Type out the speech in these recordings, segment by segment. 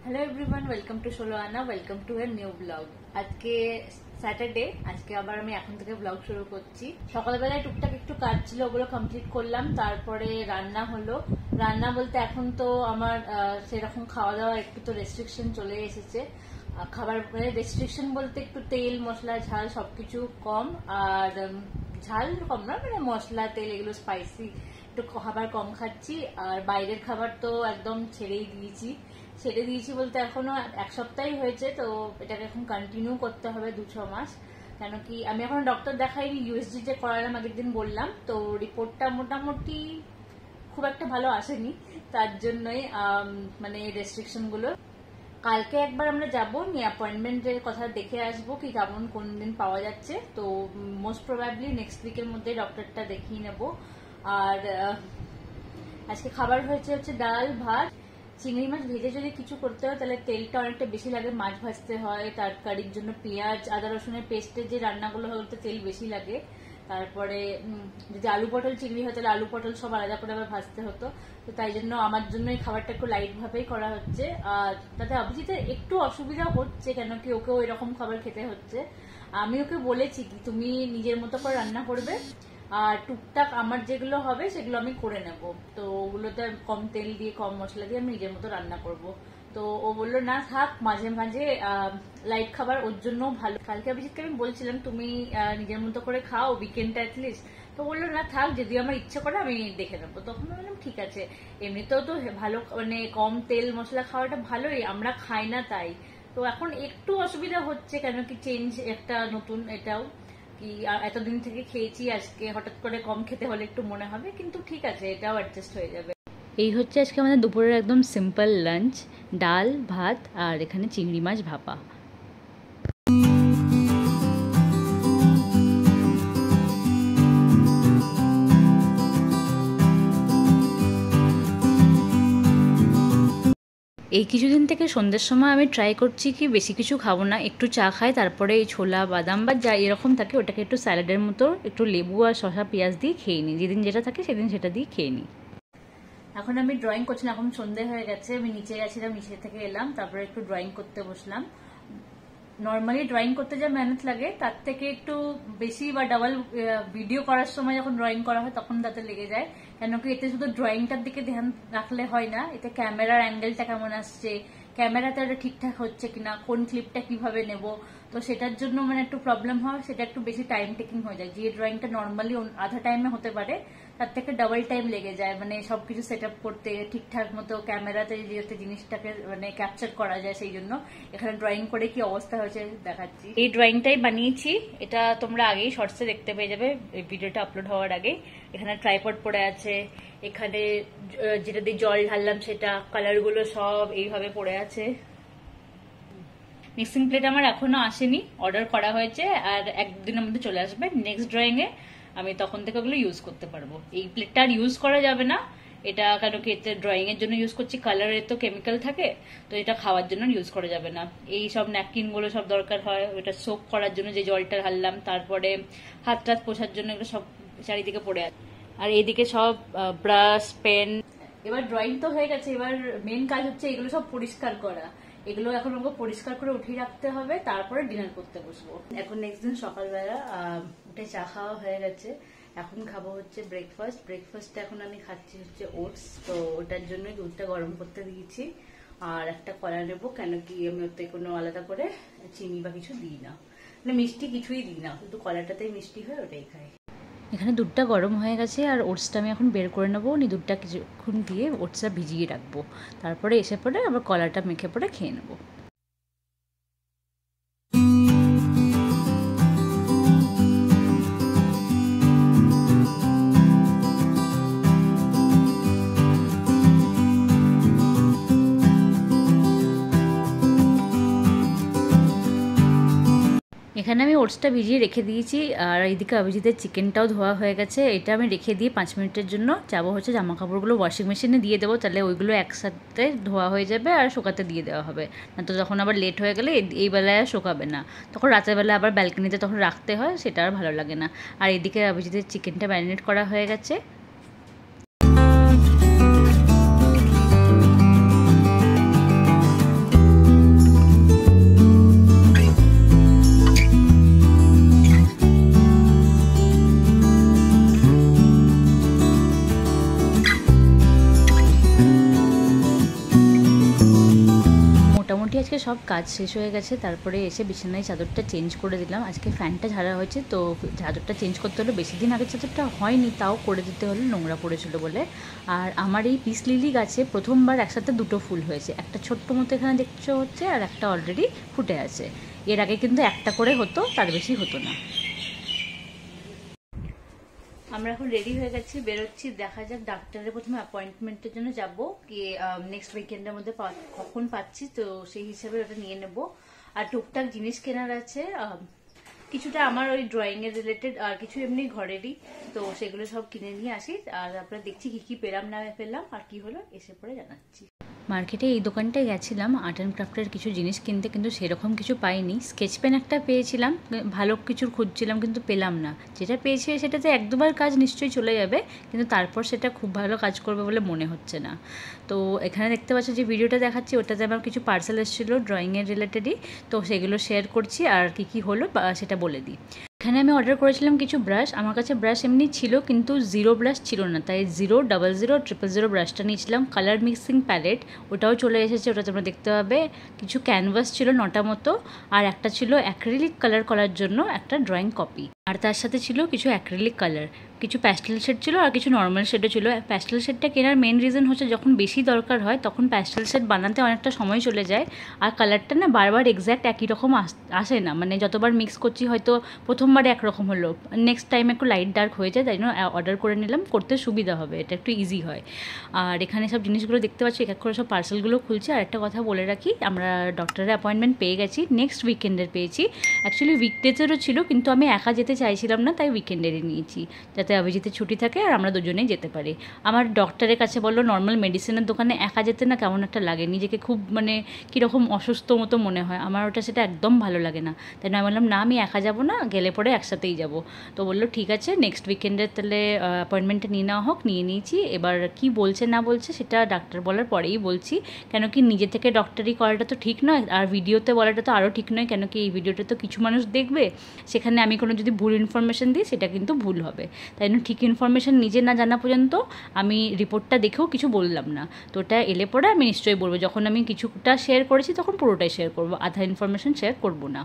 Hello everyone, welcome to ষোলো আনা, welcome to এর নিউ ব্লগ। আজকে স্যাটারডে, আজকে আবার আমি এখন থেকে ব্লগ শুরু করছি। সকালবেলায় টুকটাক একটু কাজ ছিল, ওগুলো কমপ্লিট করলাম। তারপরে রান্না হলো। রান্না বলতে এখন তো আমার সেরকম খাওয়া দাওয়া একটু তো রেস্ট্রিকশন চলে এসেছে। খাবার মানে রেস্ট্রিকশন বলতে একটু তেল মশলা ঝাল সবকিছু কম, আর ঝাল কম না, মানে মশলা তেল এগুলো স্পাইসি একটু খাবার কম খাচ্ছি। আর বাইরের খাবার তো একদম ছেড়ে দিয়েছি বলতে এখনো এক সপ্তাহই হয়েছে, তো এটাকে এখন কন্টিনিউ করতে হবে 2-6 মাস। কেন কি আমি এখন ডক্টর দেখাইনি, ইউএসজি যে করালাম আগের দিন বললাম, তো রিপোর্টটা মোটামুটি খুব একটা ভালো আসেনি, তার জন্যই মানে রেস্ট্রিকশন গুলো। কালকে একবার আমরা যাবো, নিয়ে অ্যাপয়েন্টমেন্টের কথা দেখে আসবো কি কেমন কোন দিন পাওয়া যাচ্ছে। তো মোস্ট প্রবাবলি নেক্সট উইকের মধ্যে ডক্টরটা দেখিয়ে নেবো। আর আজকে খাবার হচ্ছে ডাল ভাত। চিংড়ি মাছ ভেজে যদি কিছু করতে হয় তাহলে তেলটা অনেকটা বেশি লাগে, মাছ ভাজতে হয়, তরকারির জন্য পেঁয়াজ আদা রসুনের পেস্টের যে রান্নাগুলো হয় ওতে তেল বেশি লাগে। তারপরে যদি আলু পটল চিংড়ি হয় তাহলে আলু পটল সব আলাদা করে আবার ভাজতে হতো। তো তাই জন্য আমার জন্য এই খাবারটা একটু লাইট ভাবেই করা হচ্ছে। আর তাতে অভিজিতের একটু অসুবিধা হচ্ছে, কেন কি ওকেও এরকম খাবার খেতে হচ্ছে। আমি ওকে বলেছি কি তুমি নিজের মতো করে রান্না করবে, আর টুকটাক আমার যেগুলো হবে সেগুলো আমি করে নেব। তো ওগুলোতে কম তেল দিয়ে কম মশলা দিয়ে আমি নিজের মতো রান্না করব। তো ও বললো না থাক, মাঝে মাঝে লাইট খাবার ওর জন্য ভালো। কালকে অভিজিৎকে আমি বলছিলাম তুমি নিজের মতো করে খাও উইকেন্ডটা অ্যাটলিস্ট, তো বললো না থাক, যদি আমার ইচ্ছে করে আমি দেখে নেবো। তখন বললাম ঠিক আছে, এমনিতেও তো ভালো মানে কম তেল মশলা খাওয়াটা ভালোই, আমরা খাই না তাই। তো এখন একটু অসুবিধা হচ্ছে, কেন কি চেঞ্জ একটা নতুন, এটাও কি এতদিন থেকে খেয়েছি, আজকে হঠাৎ করে কম খেতে হলে একটু মনে হবে, কিন্তু ঠিক আছে, এটাও অ্যাডজাস্ট হয়ে যাবে। এই হচ্ছে আজকে আমাদের দুপুরের একদম সিম্পল লাঞ্চ, ডাল ভাত আর এখানে চিংড়ি মাছ ভাপা। এই কিছুদিন থেকে সন্ধ্যের সময় আমি ট্রাই করছি কি বেশি কিছু খাবো না, একটু চা খাই, তারপরে এই ছোলা বাদাম বা যা এরকম থাকে ওটাকে একটু স্যালাডের মতো একটু লেবু আর শসা পেঁয়াজ দিয়ে খেয়ে নিই, যেদিন যেটা থাকে সেদিন সেটা দিয়ে খেয়ে নিই। এখন আমি ড্রয়িং করছি, এখন সন্ধ্যে হয়ে গেছে, আমি নিচে গেছিলাম, নিচে থেকে এলাম, তারপরে একটু ড্রয়িং করতে বসলাম। নর্মালি ড্রয়িং করতে যা মেহনত লাগে তার থেকে একটু বেশি বা ডাবল ভিডিও করার সময় যখন ড্রয়িং করা হয় তখন তাতে লেগে যায়। কেন কি এতে শুধু ড্রয়িংটার দিকে ধ্যান রাখলে হয় না, এতে ক্যামেরার অ্যাঙ্গেলটা কেমন আসছে, ক্যামেরাতে ওটা ঠিকঠাক হচ্ছে কিনা, কোন ক্লিপটা কিভাবে নেব, তো সেটার জন্য মানে একটু প্রবলেম হয়, সেটা একটু বেশি টাইম টেকিং হয়ে যায়। যে ড্রয়িংটা নর্মালি আধা টাইমে হতে পারে তার থেকে ডাবল টাইম লেগে যায়, মানে সবকিছু সেট আপ করতে ঠিকঠাক মতো ক্যামেরাতে যাতে জিনিসটাকে মানে ক্যাপচার করা যায়। সেই জন্য এখানে ড্রয়িং করে কি অবস্থা হয়েছে দেখাচ্ছি। এই ড্রয়িংটাই বানিয়েছি, এটা তোমরা আগেই শর্টসে দেখতে পেয়ে যাবে এই ভিডিওটা আপলোড হওয়ার আগে। এখানে ট্রাইপড পড়ে আছে, এখানে যেটা দিয়ে জল ঢাললাম সেটা, কালারগুলো সব এইভাবে পড়ে আছে। মিক্সিং প্লেট আমার এখনো আসেনি, অর্ডার করা হয়েছে, আর একদিনের মধ্যে চলে আসবে। নেক্সট ড্রয়িং এ আমি তখন থেকে ওগুলো ইউজ করতে পারবো। এই প্লেটটা আর ইউজ করা যাবে না, এটা কেন কি এতে ড্রয়িং এর জন্য ইউজ করছি, কালারের তো কেমিক্যাল থাকে, তো এটা খাওয়ার জন্য ইউজ করা যাবে না। এই সব ন্যাপকিন গুলো সব দরকার হয়, ওটা সোক করার জন্য যে জলটা ঢাললাম, তারপরে হাত টাত পোছার জন্য এগুলো সব চারিদিকে পড়ে আছে। আর এইদিকে সব ব্রাশ পেন। এবার ড্রয়িং তো হয়ে গেছে, এবার মেন কাজ হচ্ছে এগুলো সব পরিষ্কার করা। এগুলো এখন আমাকে পরিষ্কার করে উঠিয়ে রাখতে হবে, তারপরে ডিনার করতে বসবো। এখন নেক্সট দিন সকালবেলা উঠে চা খাওয়া হয়ে গেছে, এখন খাবো হচ্ছে ব্রেকফাস্ট এখন আমি খাচ্ছি হচ্ছে ওটস, তো ওটার জন্য দুধটা গরম করতে দিয়েছি। আর একটা কলা নেবো, কেন কি আমি ওতে কোনো আলাদা করে চিনি বা কিছু দিই না, মানে মিষ্টি কিছুই দিই না, শুধু কলাটাতেই মিষ্টি হয়, ওটাই খাই। এখানে দুধটা গরম হয়ে গেছে, আর ওটসটা আমি এখন বের করে নেবো, নিয়ে দুধটা কিছুক্ষণ দিয়ে ওটসটা ভিজিয়ে রাখবো, তারপরে এসে পরে আবার কলাটা মেখে পরে খেয়ে নেবো। এখানে আমি ওটসটা ভিজিয়ে রেখে দিয়েছি, আর এইদিকে অভিজিতের চিকেনটাও ধোয়া হয়ে গেছে। এটা আমি রেখে দিয়ে 5 মিনিটের জন্য যাবো হচ্ছে জামা কাপড়গুলো ওয়াশিং মেশিনে দিয়ে দেবো, তাহলে ওইগুলো একসাথে ধোয়া হয়ে যাবে আর শুকাতে দিয়ে দেওয়া হবে। না তো যখন আবার লেট হয়ে গেলে এই বেলায় আর শুকাবে না, তখন রাতের বেলা আবার ব্যালকনিতে তখন রাখতে হয়, সেটা আর ভালো লাগে না। আর এদিকে অভিজিতের চিকেনটা ম্যারিনেট করা হয়ে গেছে। আজকে সব কাজ শেষ হয়ে গেছে, তারপরে এসে বিছানায় চাদরটা চেঞ্জ করে দিলাম। আজকে ফ্যানটা ঝাড়া হয়েছে, তো চাদরটা চেঞ্জ করতে হলো। বেশি দিন আগে চাদরটা হয়নি, তাও করে দিতে হলো, নোংরা পড়েছিল বলে। আর আমার এই পিস লিলি গাছে প্রথমবার একসাথে দুটো ফুল হয়েছে, একটা ছোট্ট মতো এখানে দেখতে হচ্ছে, আর একটা অলরেডি ফুটে আছে। এর আগে কিন্তু একটা করে হতো, তার বেশি হতো না। আমরা এখন রেডি হয়ে গেছি, বেরোচ্ছি। দেখা যাক ডাক্তারের প্রথমে অ্যাপয়েন্টমেন্টের জন্য যাব, কি নেক্সট উইকেন্ডের মধ্যে কখন পাচ্ছি, তো সেই হিসাবে ওটা নিয়ে নেব। আর টুকটাক জিনিস কেনার আছে, কিছুটা আমার ওই ড্রয়িং এর রিলেটেড, আর কিছু এমনি ঘরেরই, তো সেগুলো সব কিনে নিয়ে আসি। আর আপনারা দেখছি কি কি পেলাম না পেলাম আর কি হলো, এসে পরে জানাচ্ছি। মার্কেটে এই দোকানটায় গেছিলাম আর্ট অ্যান্ড ক্রাফটের কিছু জিনিস কিনতে, কিন্তু সেরকম কিছু পাইনি। স্কেচ পেন একটা পেয়েছিলাম, ভালো কিছুর খুঁজছিলাম কিন্তু পেলাম না। যেটা পেয়েছি সেটাতে এক দুবার কাজ নিশ্চয়ই চলে যাবে, কিন্তু তারপর সেটা খুব ভালো কাজ করবে বলে মনে হচ্ছে না। তো এখানে দেখতে পাচ্ছ যে ভিডিওটা দেখাচ্ছি, ওটাতে আমার কিছু পার্সেল এসেছিলো ড্রয়িংয়ের রিলেটেডই, তো সেগুলো শেয়ার করছি। আর কি কি হলো সেটা বলে দিই। এখানে আমি অর্ডার করেছিলাম কিছু ব্রাশ। আমার কাছে ব্রাশ এমনি ছিল, কিন্তু 0 ব্রাশ ছিল না, তাই 0, 00, 000 ব্রাশটা নিয়েছিলাম। কালার মিক্সিং প্যালেট ওটাও চলে এসেছে, ওটা তোমরা দেখতে পাবে। কিছু ক্যানভাস ছিল 9টা মতো, আর একটা ছিল অ্যাক্রিলিক কালার করার জন্য একটা ড্রয়িং কপি, আর তার সাথে ছিল কিছু অ্যাক্রিলিক কালার, কিছু প্যাস্টেল শেড ছিল, আর কিছু নর্মাল শেডও ছিল। প্যাস্টেল শেডটা কেনার মেন রিজন হচ্ছে যখন বেশি দরকার হয় তখন প্যাস্টেল শেড বানাতে অনেকটা সময় চলে যায়, আর কালারটা না বারবার এক্স্যাক্ট একই রকম আসে না। মানে যতবার মিক্স করছি হয়তো প্রথমবারে একরকম হলো, নেক্সট টাইম একটু লাইট ডার্ক হয়ে যায়, তাই জন্য অর্ডার করে নিলাম, করতে সুবিধা হবে, এটা একটু ইজি হয়। আর এখানে সব জিনিসগুলো দেখতে পাচ্ছি, এক এক করে সব পার্সেলগুলো খুলছে। আর একটা কথা বলে রাখি, আমরা ডক্টরের অ্যাপয়েন্টমেন্ট পেয়ে গেছি, নেক্সট উইকেন্ডের পেয়েছি। অ্যাকচুয়ালি উইকডেজেরও ছিল, কিন্তু আমি একা যেতে চাইছিলাম না, তাই উইকেন্ডেরই নিয়েছি, যাতে অভিজিতের ছুটি থাকে আর আমরা দুজনেই যেতে পারি। আমার ডক্টরের কাছে বললো নর্মাল মেডিসিনের দোকানে একা যেতে না কেমন একটা লাগে, নিজেকে খুব মানে কীরকম অসুস্থ মতো মনে হয়, আমার ওটা সেটা একদম ভালো লাগে না। তাই আমি বললাম না, আমি একা যাবো না, গেলে পরে একসাথেই যাব। তো বললো ঠিক আছে, নেক্সট উইকেন্ডের তাহলে অ্যাপয়েন্টমেন্টটা নিয়ে নেওয়া হোক। নিয়ে নিয়েছি, এবার কি বলছে না বলছে সেটা ডাক্তার বলার পরেই বলছি, কেন কি নিজে থেকে ডক্টরি করাটা তো ঠিক নয়, আর ভিডিওতে বলাটা তো আরও ঠিক নয়, কেন কি এই ভিডিওটা তো কিছু মানুষ দেখবে, সেখানে আমি কোনো যদি ভুল ইনফরমেশান দিই সেটা কিন্তু ভুল হবে। তাই জন্য ঠিক ইনফরমেশান নিজে না জানা পর্যন্ত আমি রিপোর্টটা দেখেও কিছু বললাম না। তো ওটা এলে পরে আমি নিশ্চয়ই বলবো, যখন আমি কিছুটা শেয়ার করেছি তখন পুরোটাই শেয়ার করবো, আধা ইনফরমেশান শেয়ার করবো না।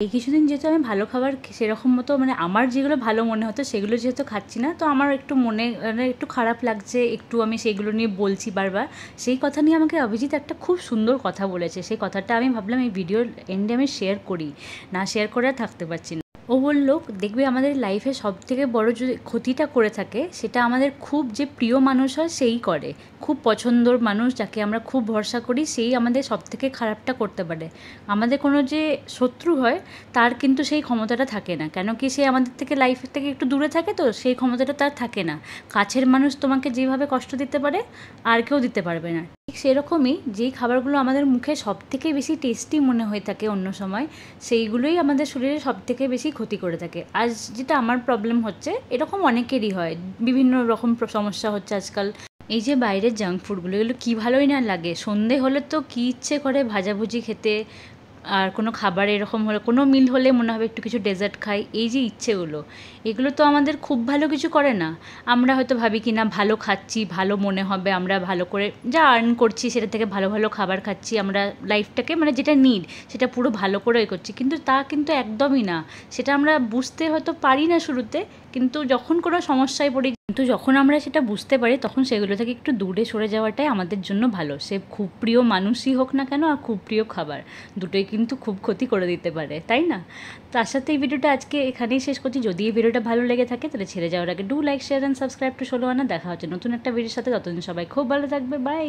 এই কিছুদিন যেহেতু আমি ভালো খাবার সেরকম মতো মানে আমার যেগুলো ভালো মনে হতো সেগুলো যেহেতু খাচ্ছি না, তো আমার একটু মনে মানে একটু খারাপ লাগছে, একটু আমি সেইগুলো নিয়ে বলছি বারবার। সেই কথা নিয়ে আমাকে অভিজিৎ একটা খুব সুন্দর কথা বলেছে, সেই কথাটা আমি ভাবলাম এই ভিডিওর এন্ডে আমি শেয়ার করি, না শেয়ার করে আর থাকতে পারছি না। ও বলল দেখবে আমাদের লাইফে সব থেকে বড় যদি ক্ষতিটা করে থাকে সেটা আমাদের খুব যে প্রিয় মানুষ হয় সেই করে, খুব পছন্দর মানুষ যাকে আমরা খুব ভরসা করি সেই আমাদের সব থেকে খারাপটা করতে পারে। আমাদের কোনো যে শত্রু হয় তার কিন্তু সেই ক্ষমতাটা থাকে না, কেন কি সে আমাদের থেকে লাইফের থেকে একটু দূরে থাকে, তো সেই ক্ষমতাটা তার থাকে না। কাছের মানুষ তোমাকে যেভাবে কষ্ট দিতে পারে আর কেউ দিতে পারবে না। ঠিক সেরকমই যেই খাবারগুলো আমাদের মুখে সব থেকে বেশি টেস্টি মনে হয়ে থাকে অন্য সময়, সেইগুলোই আমাদের শরীরে সব থেকে বেশি ক্ষতি করে থাকে। আজ যেটা আমার প্রবলেম হচ্ছে, এরকম অনেকেরই হয়, বিভিন্ন রকম সমস্যা হচ্ছে আজকাল। এই যে বাইরের জাঙ্ক ফুডগুলো, এগুলো কী ভালোই না লাগে, সন্ধে হলে তো কী ইচ্ছে করে ভাজাভুজি খেতে, আর কোনো খাবার এরকম হলে, কোনো মিল হলে মনে হবে একটু কিছু ডেজার্ট খাই, এই যে ইচ্ছেগুলো, এগুলো তো আমাদের খুব ভালো কিছু করে না। আমরা হয়তো ভাবি কি না ভালো খাচ্ছি, ভালো মনে হবে, আমরা ভালো করে যা আর্ন করছি সেটা থেকে ভালো ভালো খাবার খাচ্ছি, আমরা লাইফটাকে মানে যেটা নিড সেটা পুরো ভালো করেই করছি, কিন্তু তা কিন্তু একদমই না। সেটা আমরা বুঝতে হয়তো পারি না শুরুতে, কিন্তু যখন কোনো সমস্যায় পড়ি, কিন্তু যখন আমরা সেটা বুঝতে পারি তখন সেগুলো থেকে একটু দূরে সরে যাওয়াটাই আমাদের জন্য ভালো। সে খুব প্রিয় মানুষই হোক না কেন আর খুব প্রিয় খাবার, দুটোই কিন্তু খুব ক্ষতি করে দিতে পারে, তাই না? তার সাথে এই ভিডিওটা আজকে এখানেই শেষ করছি। যদি এই ভিডিওটা ভালো লেগে থাকে তাহলে ছেড়ে যাওয়ার আগে do like, share and subscribe to ষোলো আনা। দেখা হচ্ছে নতুন একটা ভিডিওর সাথে, ততদিন সবাই খুব ভালো থাকবে, বাই।